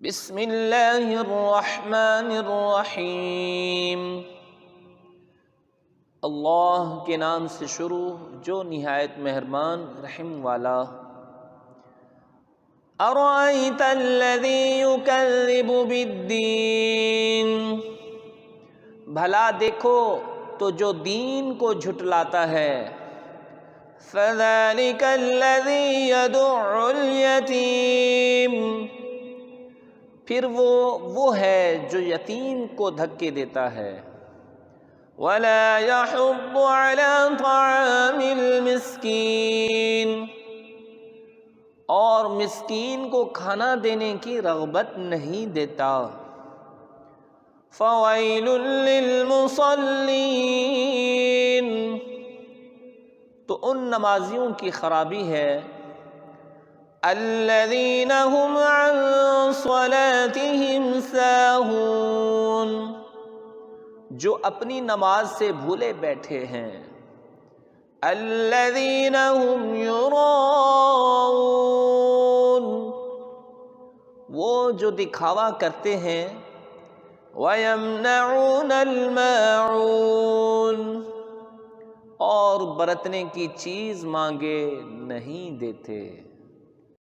بسم اللہ الرحمن الرحیم۔ اللہ کے نام سے شروع جو نہایت مہربان رحم والا۔ ارأیت الذی یکذب بالدین، بھلا دیکھو تو جو دین کو جھٹلاتا ہے۔ فذلک الذی یدع الیتیم، پھر وہ ہے جو یتیم کو دھکے دیتا ہے۔ ولا یحض علی طعام المسکین، اور مسکین کو کھانا دینے کی رغبت نہیں دیتا۔ فویل للمصلین، تو ان نمازیوں کی خرابی ہے۔ الذین هم عن صلاتهم ساہون، جو اپنی نماز سے بھولے بیٹھے ہیں۔ الذین هم یراؤون، وہ جو دکھاوا کرتے ہیں۔ ویمنعون الماعون، اور برتنے کی چیز مانگے نہیں دیتے۔